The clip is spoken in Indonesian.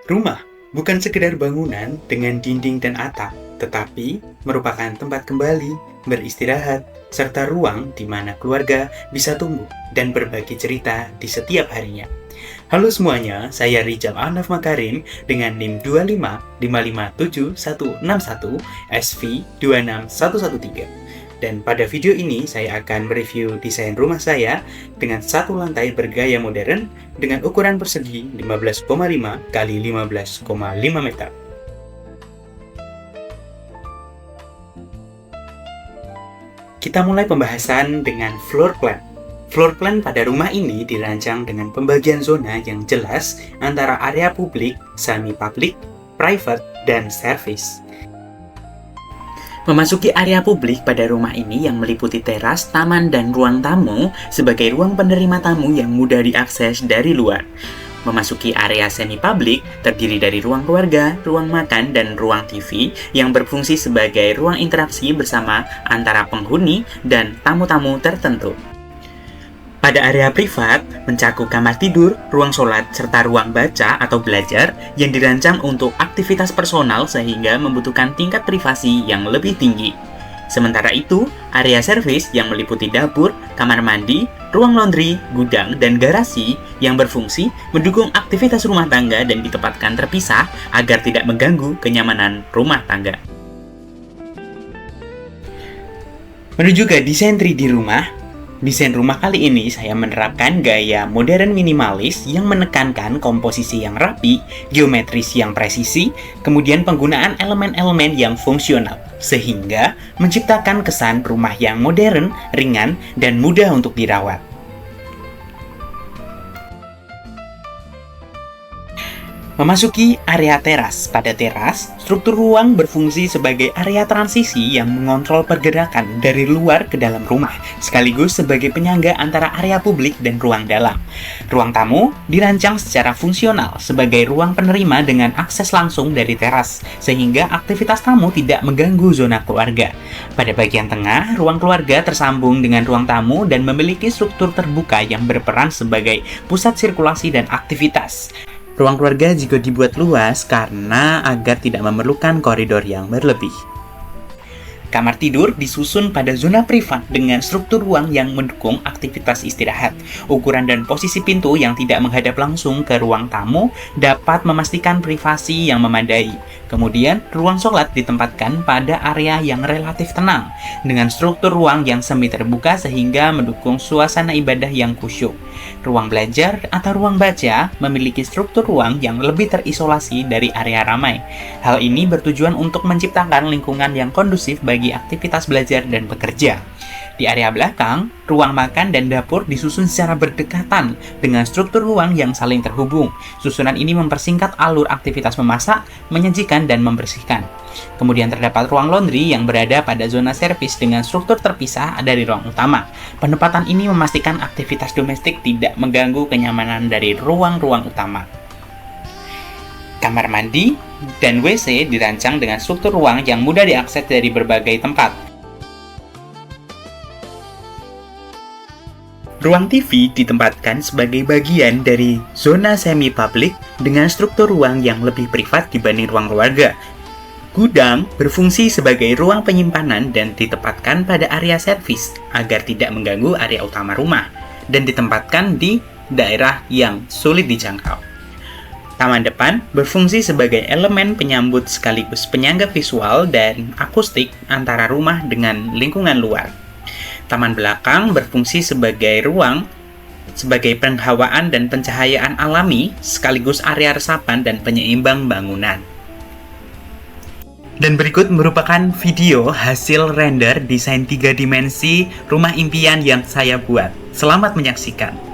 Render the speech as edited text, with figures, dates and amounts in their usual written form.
Rumah bukan sekedar bangunan dengan dinding dan atap, tetapi merupakan tempat kembali, beristirahat, serta ruang di mana keluarga bisa tumbuh dan berbagi cerita di setiap harinya. Halo semuanya, saya Rijal Anaf Makarim dengan NIM 255571161 SV26113. Dan pada video ini saya akan mereview desain rumah saya dengan satu lantai bergaya modern dengan ukuran persegi 15,5 x 15,5 meter. Kita mulai pembahasan dengan floor plan. Floor plan pada rumah ini dirancang dengan pembagian zona yang jelas antara area publik, semi-publik, private, dan service. Memasuki area publik pada rumah ini yang meliputi teras, taman, dan ruang tamu sebagai ruang penerima tamu yang mudah diakses dari luar. Memasuki area semi-publik terdiri dari ruang keluarga, ruang makan, dan ruang TV yang berfungsi sebagai ruang interaksi bersama antara penghuni dan tamu-tamu tertentu. Pada area privat, mencakup kamar tidur, ruang sholat, serta ruang baca atau belajar yang dirancang untuk aktivitas personal sehingga membutuhkan tingkat privasi yang lebih tinggi. Sementara itu, area servis yang meliputi dapur, kamar mandi, ruang laundry, gudang, dan garasi yang berfungsi mendukung aktivitas rumah tangga dan ditempatkan terpisah agar tidak mengganggu kenyamanan rumah tangga. Menuju ke desain 3D rumah. Desain rumah kali ini saya menerapkan gaya modern minimalis yang menekankan komposisi yang rapi, geometris yang presisi, kemudian penggunaan elemen-elemen yang fungsional, sehingga menciptakan kesan rumah yang modern, ringan, dan mudah untuk dirawat. Memasuki area teras. Pada teras, struktur ruang berfungsi sebagai area transisi yang mengontrol pergerakan dari luar ke dalam rumah, sekaligus sebagai penyangga antara area publik dan ruang dalam. Ruang tamu dirancang secara fungsional sebagai ruang penerima dengan akses langsung dari teras, sehingga aktivitas tamu tidak mengganggu zona keluarga. Pada bagian tengah, ruang keluarga tersambung dengan ruang tamu dan memiliki struktur terbuka yang berperan sebagai pusat sirkulasi dan aktivitas. Ruang keluarga juga dibuat luas karena agar tidak memerlukan koridor yang berlebih. Kamar tidur disusun pada zona privat dengan struktur ruang yang mendukung aktivitas istirahat. Ukuran dan posisi pintu yang tidak menghadap langsung ke ruang tamu dapat memastikan privasi yang memadai. Kemudian, ruang sholat ditempatkan pada area yang relatif tenang, dengan struktur ruang yang semi terbuka sehingga mendukung suasana ibadah yang khusyuk. Ruang belajar atau ruang baca memiliki struktur ruang yang lebih terisolasi dari area ramai. Hal ini bertujuan untuk menciptakan lingkungan yang kondusif bagi aktivitas belajar dan bekerja. Di area belakang, ruang makan dan dapur disusun secara berdekatan dengan struktur ruang yang saling terhubung. Susunan ini mempersingkat alur aktivitas memasak, menyajikan, dan membersihkan. Kemudian terdapat ruang laundry yang berada pada zona servis dengan struktur terpisah dari ruang utama. Penempatan ini memastikan aktivitas domestik tidak mengganggu kenyamanan dari ruang-ruang utama. Kamar mandi dan WC dirancang dengan struktur ruang yang mudah diakses dari berbagai tempat. Ruang TV ditempatkan sebagai bagian dari zona semi-publik dengan struktur ruang yang lebih privat dibanding ruang keluarga. Gudang berfungsi sebagai ruang penyimpanan dan ditempatkan pada area servis agar tidak mengganggu area utama rumah dan ditempatkan di daerah yang sulit dijangkau. Taman depan berfungsi sebagai elemen penyambut sekaligus penyangga visual dan akustik antara rumah dengan lingkungan luar. Taman belakang berfungsi sebagai ruang sebagai penghawaan dan pencahayaan alami sekaligus area resapan dan penyeimbang bangunan. Dan berikut merupakan video hasil render desain 3 dimensi rumah impian yang saya buat. Selamat menyaksikan.